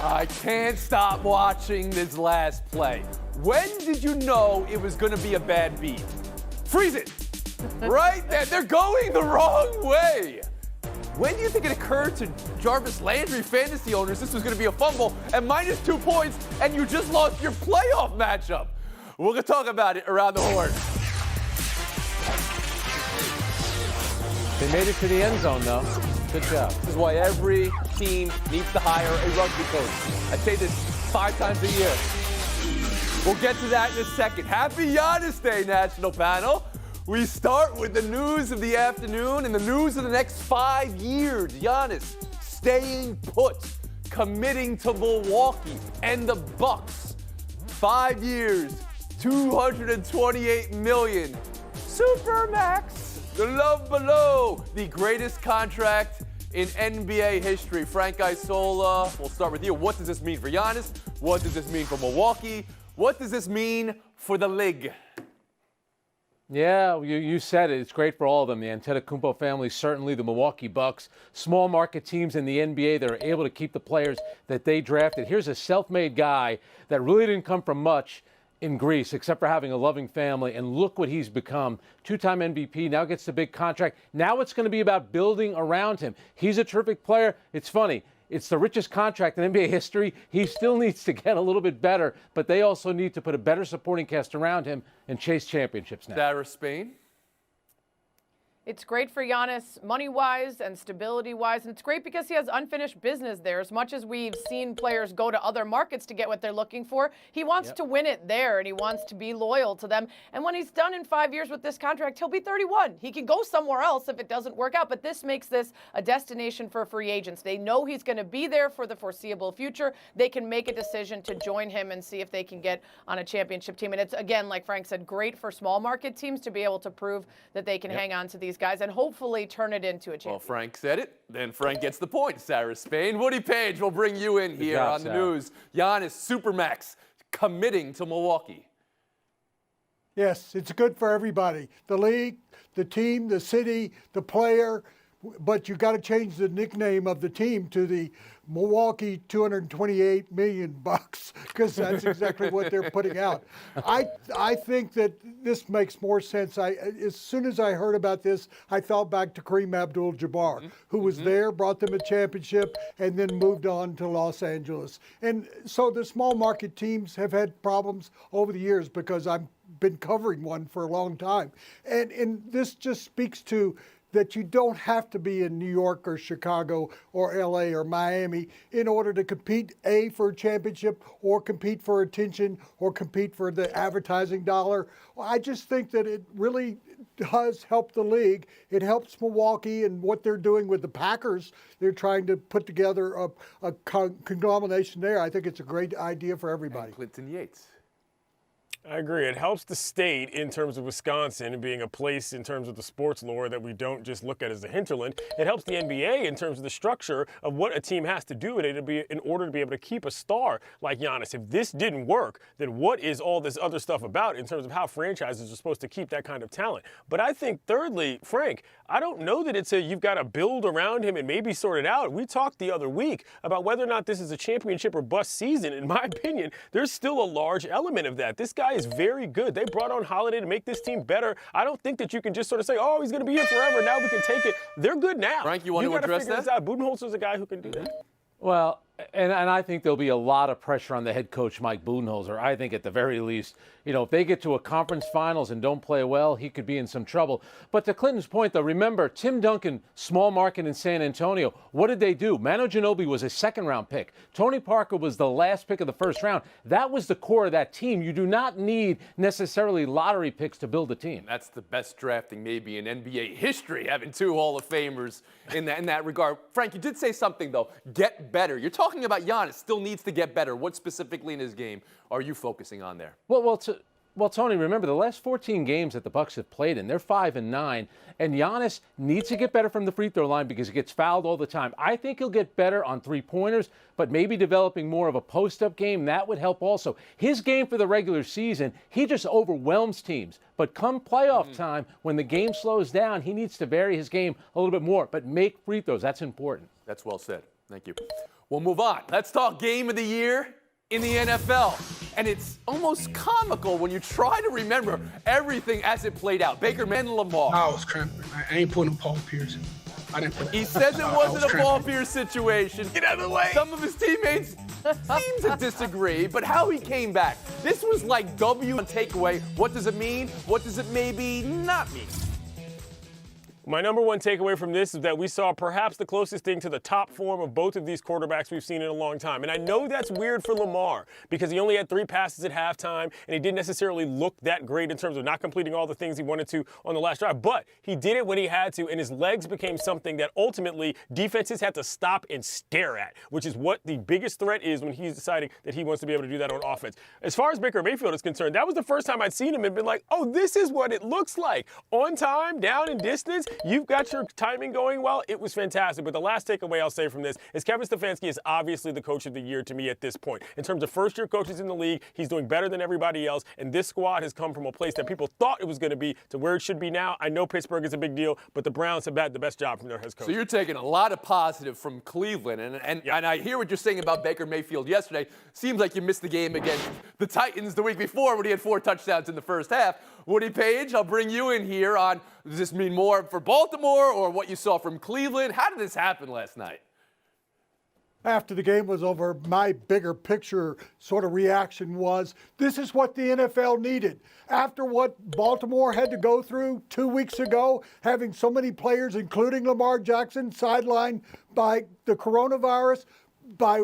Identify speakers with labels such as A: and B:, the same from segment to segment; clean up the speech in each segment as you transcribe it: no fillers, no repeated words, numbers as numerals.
A: I can't stop watching this last play. When did you know it was going to be a bad beat? Freeze it! Right? They're going the wrong way. When do you think it occurred to Jarvis Landry fantasy owners this was going to be a fumble and minus 2 points, and you just lost your playoff matchup? We're going to talk about it around the horn.
B: They made it to the end zone, though. Good job.
A: This is why every team needs to hire a rugby coach. I say this 5 times a year. We'll get to that in a second. Happy Giannis Day, National Panel. We start with the news of the afternoon and the news of the next 5 years. Giannis staying put, committing to Milwaukee and the Bucks. 5 years, $228 million. Supermax, the love below, the greatest contract in NBA history. Frank Isola, we'll start with you. What does this mean for Giannis? What does this mean for Milwaukee? What does this mean for the league?
B: Yeah, you said it. It's great for all of them. The Antetokounmpo family, certainly the Milwaukee Bucks, small market teams in the NBA that are able to keep the players that they drafted. Here's a self-made guy that really didn't come from much in Greece, except for having a loving family, and look what he's become. 2-time MVP, now gets the big contract. Now it's going to be about building around him. He's a terrific player. It's funny. It's the richest contract in NBA history. He still needs to get a little bit better, but they also need to put a better supporting cast around him and chase championships now.
A: Sarah Spain.
C: It's great for Giannis money-wise and stability-wise, and it's great because he has unfinished business there. As much as we've seen players go to other markets to get what they're looking for, he wants to win it there, and he wants to be loyal to them. And when he's done in 5 years with this contract, he'll be 31. He can go somewhere else if it doesn't work out, but this makes this a destination for free agents. They know he's going to be there for the foreseeable future. They can make a decision to join him and see if they can get on a championship team. And it's, again, like Frank said, great for small market teams to be able to prove that they can hang on to these guys and hopefully turn it into a championship.
A: Well, Frank said it. Then Frank gets the point. Sarah Spain. Woody Page will bring you in here on the news. Giannis Supermax committing to Milwaukee.
D: Yes, it's good for everybody. The league, the team, the city, the player. But you got to change the nickname of the team to the Milwaukee $228 million because that's exactly what they're putting out. I think that this makes more sense. As soon as I heard about this, I thought back to Kareem Abdul-Jabbar, who was there, brought them a championship, and then moved on to Los Angeles. And so the small market teams have had problems over the years because I've been covering one for a long time. And this just speaks to that you don't have to be in New York or Chicago or LA or Miami in order to compete, for a championship or compete for attention or compete for the advertising dollar. Well, I just think that it really does help the league. It helps Milwaukee and what they're doing with the Packers. They're trying to put together a conglomeration there. I think it's a great idea for everybody.
A: And Clinton Yates.
E: I agree. It helps the state in terms of Wisconsin and being a place in terms of the sports lore that we don't just look at as a hinterland. It helps the NBA in terms of the structure of what a team has to do in order to be able to keep a star like Giannis. If this didn't work, then what is all this other stuff about in terms of how franchises are supposed to keep that kind of talent? But I think, thirdly, Frank, I don't know that it's you've got to build around him and maybe sort it out. We talked the other week about whether or not this is a championship or bust season. In my opinion, there's still a large element of that. This guy is very good. They brought on Holiday to make this team better. I don't think that you can just sort of say, oh, he's going to be here forever. Now we can take it. They're good now.
A: Frank, you want to address that?
E: Budenholzer's a guy who can do that.
B: Well, and I think there'll be a lot of pressure on the head coach, Mike Budenholzer. I think at the very least, if they get to a conference finals and don't play well, he could be in some trouble. But to Clinton's point, though, remember, Tim Duncan, small market in San Antonio, what did they do? Manu Ginobili was a second-round pick. Tony Parker was the last pick of the first round. That was the core of that team. You do not need necessarily lottery picks to build a team.
A: That's the best drafting maybe in NBA history, having 2 Hall of Famers in that regard. Frank, you did say something, though. Get better. You're talking about Giannis still needs to get better. What specifically in his game are you focusing on there?
B: Well, Tony, remember the last 14 games that the Bucks have played in, they're 5-9, and Giannis needs to get better from the free throw line because he gets fouled all the time. I think he'll get better on three-pointers, but maybe developing more of a post-up game, that would help also. His game for the regular season, he just overwhelms teams. But come playoff time, when the game slows down, he needs to vary his game a little bit more, but make free throws. That's important.
A: That's well said. Thank you. We'll move on. Let's talk game of the year in the NFL. And it's almost comical when you try to remember everything as it played out. Baker and Lamar.
F: I was cramping. I ain't putting Paul Pierce. I didn't put
A: He says it wasn't a Paul
F: cramping.
A: Pierce situation. Get out of the way. Some of his teammates seem to disagree, but how he came back. This was like W and takeaway. What does it mean? What does it maybe not mean?
E: My number one takeaway from this is that we saw perhaps the closest thing to the top form of both of these quarterbacks we've seen in a long time. And I know that's weird for Lamar because he only had 3 passes at halftime and he didn't necessarily look that great in terms of not completing all the things he wanted to on the last drive. But he did it when he had to, and his legs became something that ultimately defenses had to stop and stare at, which is what the biggest threat is when he's deciding that he wants to be able to do that on offense. As far as Baker Mayfield is concerned, that was the first time I'd seen him and been like, oh, this is what it looks like. On time, down in distance. You've got your timing going well. It was fantastic. But the last takeaway I'll say from this is Kevin Stefanski is obviously the coach of the year to me at this point. In terms of first-year coaches in the league, he's doing better than everybody else. And this squad has come from a place that people thought it was going to be to where it should be now. I know Pittsburgh is a big deal, but the Browns have had the best job from their head coach.
A: So you're taking a lot of positive from Cleveland. And I hear what you're saying about Baker Mayfield yesterday. Seems like you missed the game against the Titans the week before when he had 4 touchdowns in the first half. Woody Page, I'll bring you in here on, does this mean more for Baltimore or what you saw from Cleveland? How did this happen last night?
D: After the game was over, my bigger picture sort of reaction was, this is what the NFL needed. After what Baltimore had to go through 2 weeks ago, having so many players, including Lamar Jackson, sidelined by the coronavirus, by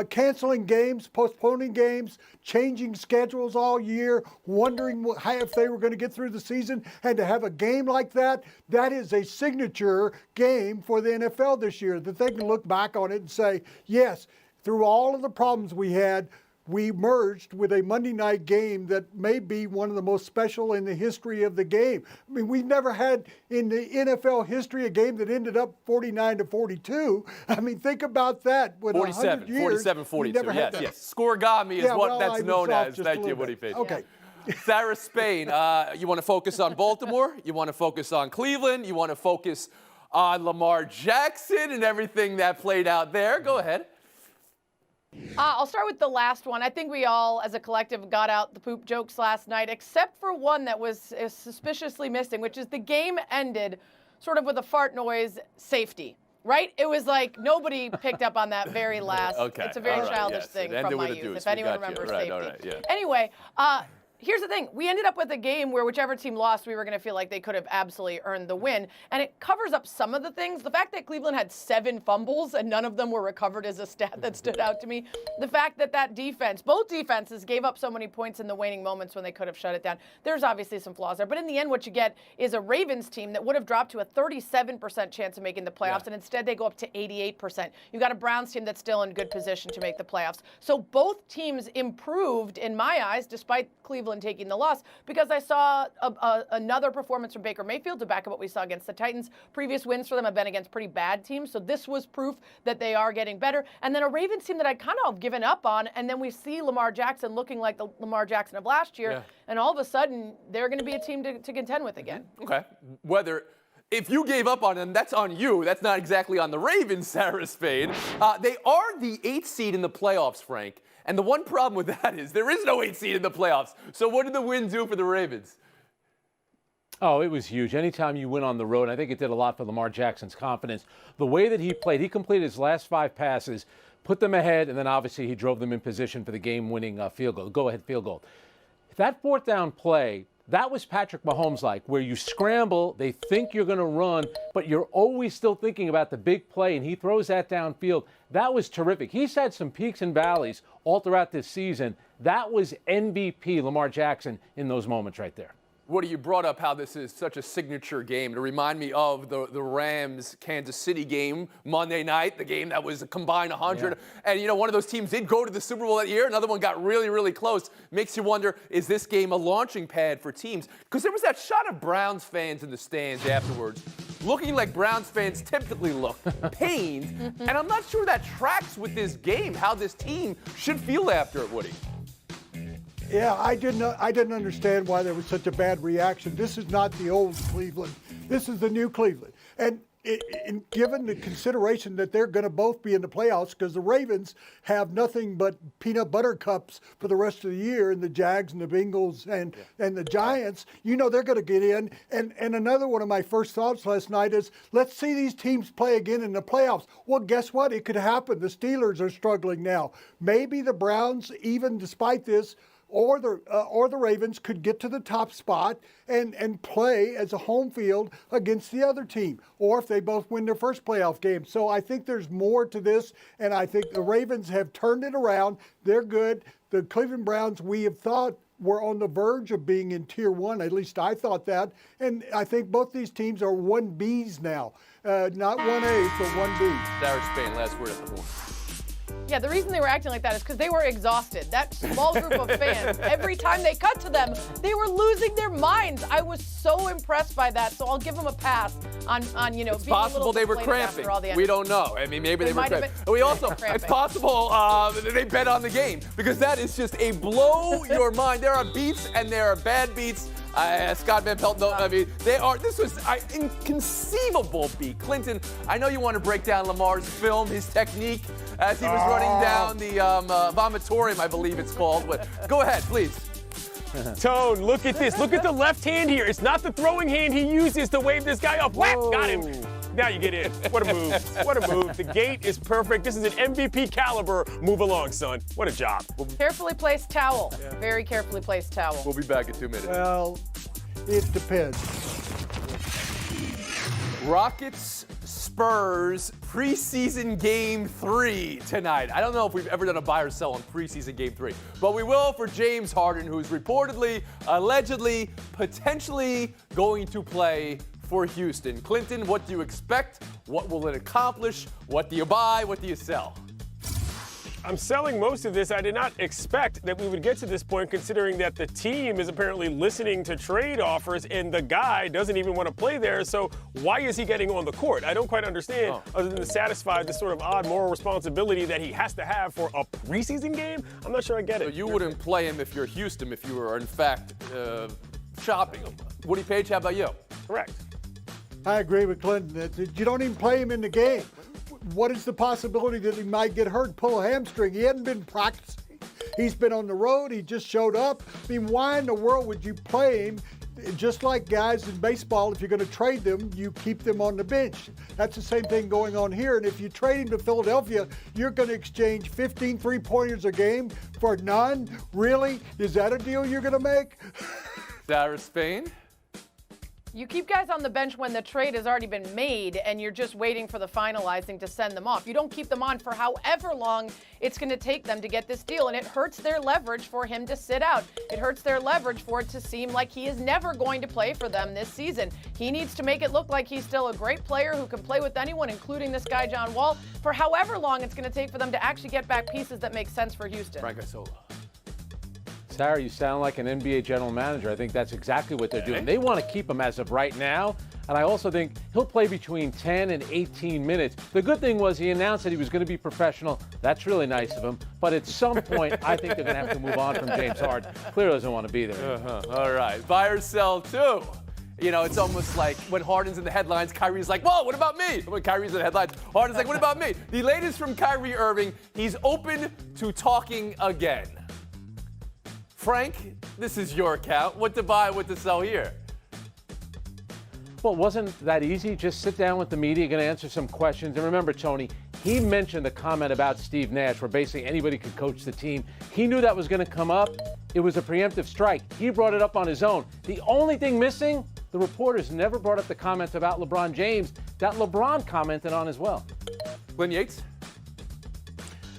D: canceling games, postponing games, changing schedules all year, wondering if they were going to get through the season, and to have a game like that, that is a signature game for the NFL this year, that they can look back on it and say, yes, through all of the problems we had, we merged with a Monday night game that may be one of the most special in the history of the game. I mean, we've never had in the NFL history a game that ended up 49-42. I mean, think about that. With
A: 47,
D: 100 years,
A: 47-42, yes. Scoregami is what that's known as. Thank you,
D: bit.
A: Woody Page.
D: Okay.
A: Sarah Spain, you want to focus on Baltimore? You want to focus on Cleveland? You want to focus on Lamar Jackson and everything that played out there? Go ahead.
C: I'll start with the last one. I think we all, as a collective, got out the poop jokes last night, except for one that was suspiciously missing, which is the game ended sort of with a fart noise, safety. Right? It was like nobody picked up on that very last.
A: Okay.
C: It's a very childish thing from my
A: with a
C: youth,
A: deuce.
C: if anyone
A: We got you.
C: remembers
A: Right,
C: safety.
A: all right, yeah.
C: Anyway, here's the thing. We ended up with a game where whichever team lost, we were going to feel like they could have absolutely earned the win. And it covers up some of the things. The fact that Cleveland had 7 fumbles and none of them were recovered is a stat that stood out to me. The fact that that defense, both defenses, gave up so many points in the waning moments when they could have shut it down. There's obviously some flaws there. But in the end, what you get is a Ravens team that would have dropped to a 37% chance of making the playoffs, and instead they go up to 88%. You've got a Browns team that's still in good position to make the playoffs. So both teams improved, in my eyes, despite Cleveland taking the loss, because I saw another performance from Baker Mayfield to back up what we saw against the Titans. Previous wins for them have been against pretty bad teams, so this was proof that they are getting better. And then a Ravens team that I'd kind of given up on, and then we see Lamar Jackson looking like the Lamar Jackson of last year, and all of a sudden they're going to be a team to contend with again.
A: Okay. If you gave up on them, that's on you. That's not exactly on the Ravens, Sarah Spain. They are the 8th seed in the playoffs, Frank. And the one problem with that is there is no 8th seed in the playoffs. So what did the win do for the Ravens?
B: Oh, it was huge. Anytime you win on the road, I think it did a lot for Lamar Jackson's confidence. The way that he played, he completed his last 5 passes, put them ahead, and then obviously he drove them in position for the game-winning field goal, go-ahead field goal. That 4th down play, that was Patrick Mahomes like, where you scramble, they think you're going to run, but you're always still thinking about the big play, and he throws that downfield. That was terrific. He's had some peaks and valleys all throughout this season. That was MVP Lamar Jackson in those moments right there.
A: Woody, you brought up how this is such a signature game. To remind me of the Rams-Kansas City game Monday night, the game that was a combined 100. Yeah. And, you know, one of those teams did go to the Super Bowl that year. Another one got really, really close. Makes you wonder, is this game a launching pad for teams? Because there was that shot of Browns fans in the stands afterwards, looking like Browns fans typically look, pained. And I'm not sure that tracks with this game, how this team should feel after it, Woody.
D: Yeah, I didn't understand why there was such a bad reaction. This is not the old Cleveland. This is the new Cleveland. And given the consideration that they're going to both be in the playoffs, because the Ravens have nothing but peanut butter cups for the rest of the year, and the Jags and the Bengals and the Giants, they're going to get in. And another one of my first thoughts last night is, let's see these teams play again in the playoffs. Well, guess what? It could happen. The Steelers are struggling now. Maybe the Browns, even despite this, or the Ravens could get to the top spot and play as a home field against the other team, or if they both win their first playoff game. So I think there's more to this, and I think the Ravens have turned it around. They're good. The Cleveland Browns, we have thought, were on the verge of being in Tier 1. At least I thought that. And I think both these teams are 1Bs now. Not 1As, but 1B.
A: Sarah Spain, last word at the horn.
C: Yeah, the reason they were acting like that is because they were exhausted. That small group of fans, every time they cut to them, they were losing their minds. I was so impressed by that, so I'll give them a pass on
A: It's
C: being
A: possible
C: a little
A: they were
C: deflated
A: cramping.
C: after all the
A: We don't know. I mean, maybe they were
C: might have
A: cramping.
C: been-
A: We also,
C: cramping.
A: it's possible they bet on the game, because that is just a blow your mind. There are beats and there are bad beats. Scott Van Pelt, no, I mean, this was an inconceivable beat. Clinton, I know you want to break down Lamar's film, his technique, as he was running down the vomitorium, I believe it's called. But go ahead, please.
E: Tone, look at this. Look at the left hand here. It's not the throwing hand he uses to wave this guy off. Whap! Got him. Now you get in. What a move. What a move. The gate is perfect. This is an MVP caliber. Move along, son. What a job.
C: Carefully placed towel. Very carefully placed towel.
A: We'll be back in 2 minutes.
D: Well, it depends.
A: Rockets Spurs preseason game 3 tonight. I don't know if we've ever done a buy or sell on preseason game 3, but we will for James Harden, who's reportedly, allegedly, potentially going to play for Houston. Clinton, what do you expect? What will it accomplish? What do you buy? What do you sell?
E: I'm selling most of this. I did not expect that we would get to this point, considering that the team is apparently listening to trade offers and the guy doesn't even want to play there. So why is he getting on the court? I don't quite understand, other than to satisfy this sort of odd moral responsibility that he has to have for a preseason game. I'm not sure I get it.
A: So you wouldn't play him if you're Houston, if you were, in fact, shopping him. Woody Page, how about you?
E: Correct.
D: I agree with Clinton. That you don't even play him in the game. What is the possibility that he might get hurt, pull a hamstring? He hadn't been practicing. He's been on the road. He just showed up. I mean, why in the world would you play him? Just like guys in baseball, if you're going to trade them, you keep them on the bench. That's the same thing going on here. And if you trade him to Philadelphia, you're going to exchange 15 three-pointers a game for none? Really? Is that a deal you're going to make?
A: Sarah Spain?
C: You keep guys on the bench when the trade has already been made and you're just waiting for the finalizing to send them off. You don't keep them on for however long it's going to take them to get this deal, and it hurts their leverage for him to sit out. It hurts their leverage for it to seem like he is never going to play for them this season. He needs to make it look like he's still a great player who can play with anyone, including this guy, John Wall, for however long it's going to take for them to actually get back pieces that make sense for Houston.
A: Frank Isola.
B: Sarah, you sound like an NBA general manager. I think that's exactly what they're doing. They want to keep him as of right now, and I also think he'll play between 10 and 18 minutes. The good thing was he announced that he was going to be professional. That's really nice of him. But at some point, I think they're going to have to move on from James Harden. Clearly doesn't want to be there.
A: All right. Buy or sell, too. You know, it's almost like when Harden's in the headlines, Kyrie's like, whoa, what about me? When Kyrie's in the headlines, Harden's like, what about me? The latest from Kyrie Irving, he's open to talking again. Frank, this is your account. What to buy, what to sell here?
B: Well, it wasn't that easy. Just sit down with the media, going to answer some questions. And remember, Tony, he mentioned the comment about Steve Nash, where basically anybody could coach the team. He knew that was going to come up. It was a preemptive strike. He brought it up on his own. The only thing missing, the reporters never brought up the comments about LeBron James that LeBron commented on as well.
A: Glenn Yates?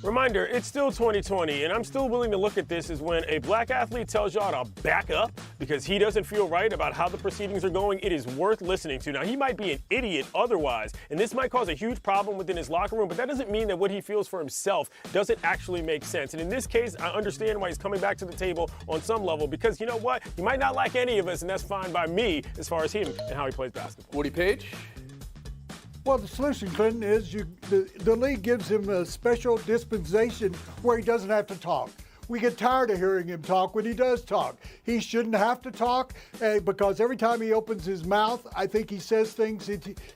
E: Reminder, it's still 2020, and I'm still willing to look at this as when a black athlete tells y'all to back up because he doesn't feel right about how the proceedings are going. It is worth listening to. Now, he might be an idiot otherwise, and this might cause a huge problem within his locker room, but that doesn't mean that what he feels for himself doesn't actually make sense. And in this case, I understand why he's coming back to the table on some level, because you know what? He might not like any of us, and that's fine by me as far as him and how he plays basketball.
A: Woody Page?
D: Well, the solution, Clinton, is the league gives him a special dispensation where he doesn't have to talk. We get tired of hearing him talk when he does talk. He shouldn't have to talk because every time he opens his mouth, I think he says things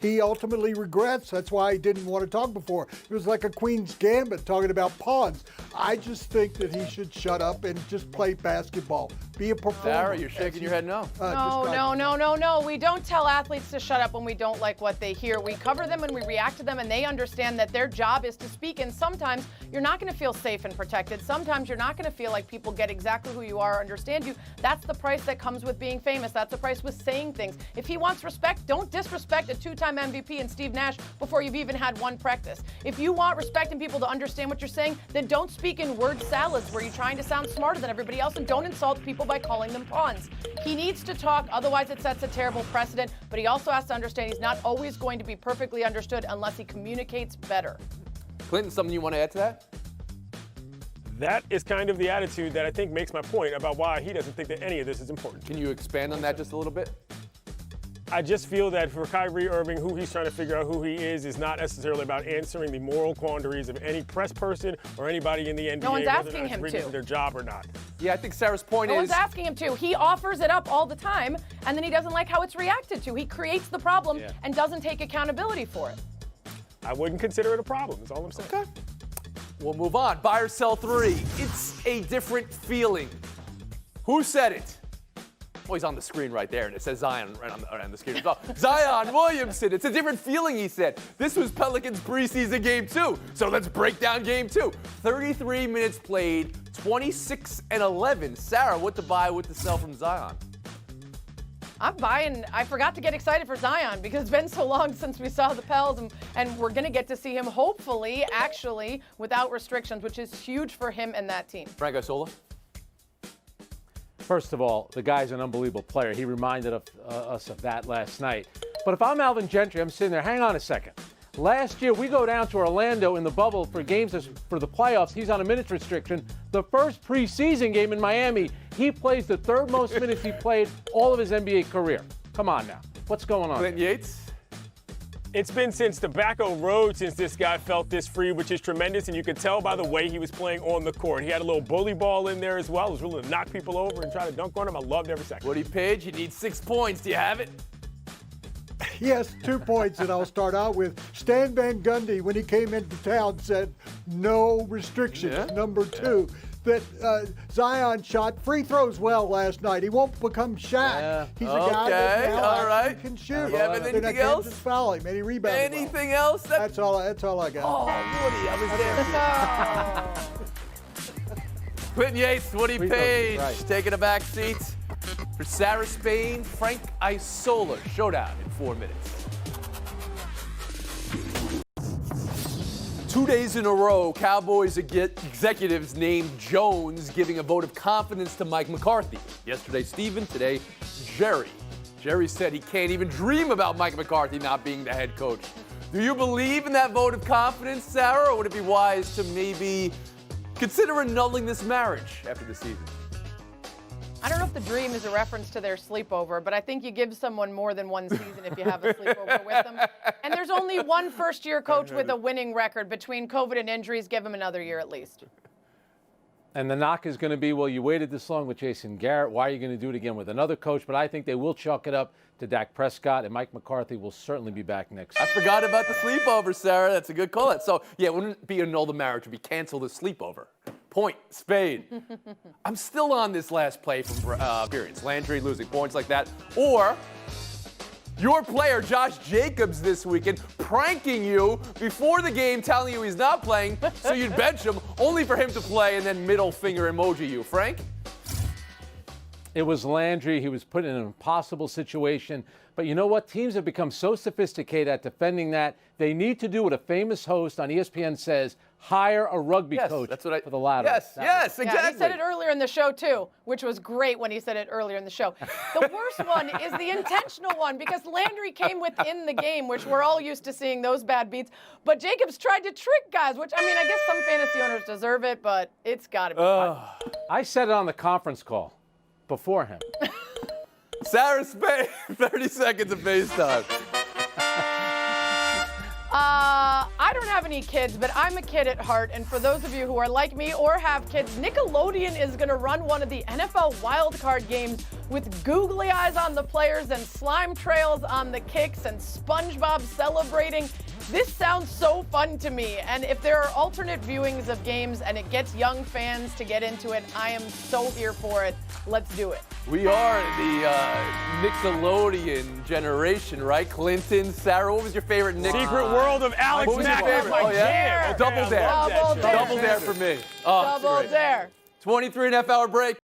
D: he ultimately regrets. That's why he didn't want to talk before. It was like a Queen's Gambit talking about pawns. I just think that he should shut up and just play basketball. Be a performer.
A: Sarah, you're shaking your head no.
C: No. We don't tell athletes to shut up when we don't like what they hear. We cover them and we react to them, and they understand that their job is to speak. And sometimes you're not going to feel safe and protected. Sometimes you're not going to feel like people get exactly who you are or understand you. That's the price that comes with being famous. That's the price with saying things. If he wants respect, don't disrespect a two-time MVP and Steve Nash before you've even had one practice. If you want respect and people to understand what you're saying, then don't speak in word salads where you're trying to sound smarter than everybody else, and don't insult people by calling them pawns. He needs to talk, otherwise it sets a terrible precedent, but he also has to understand he's not always going to be perfectly understood unless he communicates better.
A: Clinton, something you want to add to that?
E: That is kind of the attitude that I think makes my point about why he doesn't think that any of this is important.
A: Can you expand on that just a little bit?
E: I just feel that for Kyrie Irving, who he's trying to figure out who he is not necessarily about answering the moral quandaries of any press person or anybody in the NBA.
C: No one's
E: whether
C: asking
E: or not
C: him
E: it's really
C: to.
E: their job or not.
A: Yeah, I think Sarah's point
C: No
A: is.
C: one's asking him to. He offers it up all the time, and then he doesn't like how it's reacted to. He creates the problem and doesn't take accountability for it.
E: I wouldn't consider it a problem, is all I'm saying.
A: Okay. We'll move on. Buy or sell 3. It's a different feeling. Who said it? Oh, he's on the screen right there, and it says Zion right on the screen as well. Zion Williamson. It's a different feeling, he said. This was Pelicans preseason game 2. So let's break down game 2. 33 minutes played, 26-11. Sarah, what to buy, what to sell from Zion?
C: I'm buying. I forgot to get excited for Zion because it's been so long since we saw the Pels, and we're going to get to see him hopefully, actually, without restrictions, which is huge for him and that team.
A: Franco Sola?
B: First of all, the guy's an unbelievable player. He reminded us of that last night. But if I'm Alvin Gentry, I'm sitting there, hang on a second. Last year, we go down to Orlando in the bubble for games for the playoffs. He's on a minutes restriction. The first preseason game in Miami, he plays the third most minutes he played all of his NBA career. Come on now. What's going on?
A: Clinton Yates?
E: It's been since Tobacco Road since this guy felt this free, which is tremendous, and you could tell by the way he was playing on the court. He had a little bully ball in there as well. He was willing to knock people over and try to dunk on them. I loved every second.
A: Woody Page, you need 6 points. Do you have it?
D: Yes, 2 points that I'll start out with. Stan Van Gundy, when he came into town, said no restrictions.
A: Yeah.
D: Number 2, that Zion shot free throws well last night. He won't become Shaq.
A: Yeah.
D: He's a guy that now
A: all right.
D: actually can shoot.
A: You have anything
D: Then I
A: else?
D: can't just foul him. And he rebounded well.
A: Anything else?
D: That's all I got.
A: Oh, Woody, I was there. Clinton Yates, Woody Page,
B: right.
A: taking a back seat for Sarah Spain, Frank Isola. Showdown in 4 minutes. 2 days in a row, Cowboys executives named Jones giving a vote of confidence to Mike McCarthy. Yesterday, Stephen, today, Jerry. Jerry said he can't even dream about Mike McCarthy not being the head coach. Do you believe in that vote of confidence, Sarah, or would it be wise to maybe consider annulling this marriage after the season?
C: I don't know if the dream is a reference to their sleepover, but I think you give someone more than one season if you have a sleepover with them. And there's only one first-year coach with a winning record. Between COVID and injuries, give him another year at least.
B: And the knock is going to be, well, you waited this long with Jason Garrett. Why are you going to do it again with another coach? But I think they will chalk it up to Dak Prescott, and Mike McCarthy will certainly be back next
A: I
B: year.
A: forgot about the sleepover, Sarah. That's a good call. So, yeah, it wouldn't be annul the marriage. It would be cancel the sleepover. Point, Spade. I'm still on this last play from appearance. Landry losing points like that. Or your player, Josh Jacobs, this weekend, pranking you before the game, telling you he's not playing, so you'd bench him, only for him to play, and then middle finger emoji you. Frank?
B: It was Landry. He was put in an impossible situation. But you know what? Teams have become so sophisticated at defending that, they need to do what a famous host on ESPN says, hire a rugby coach for the latter.
A: Yes, exactly.
C: Yeah, he said it earlier in the show, too, which was great when he said it earlier in the show. The worst one is the intentional one, because Landry came within the game, which we're all used to seeing those bad beats. But Jacobs tried to trick guys, which, I mean, I guess some fantasy owners deserve it, but it's got to be fun.
B: I said it on the conference call before him.
A: Sarah Spain, 30 seconds of FaceTime.
C: I don't have any kids, but I'm a kid at heart. And for those of you who are like me or have kids, Nickelodeon is going to run one of the NFL wildcard games with googly eyes on the players and slime trails on the kicks and SpongeBob celebrating. This sounds so fun to me. And if there are alternate viewings of games and it gets young fans to get into it, I am so here for it. Let's do it.
A: We are the Nickelodeon generation, right? Clinton, Sarah, what was your favorite Nick?
E: Secret World of Alex
A: What was your
E: Mack.
A: favorite?
E: My
A: Oh, yeah?
E: jam.
A: Double
E: Okay,
A: Dare.
E: I love that
C: Double
E: show.
C: Dare.
A: Double Dare for me. Oh,
C: Double
A: great.
C: dare.
A: 23.5 hour break.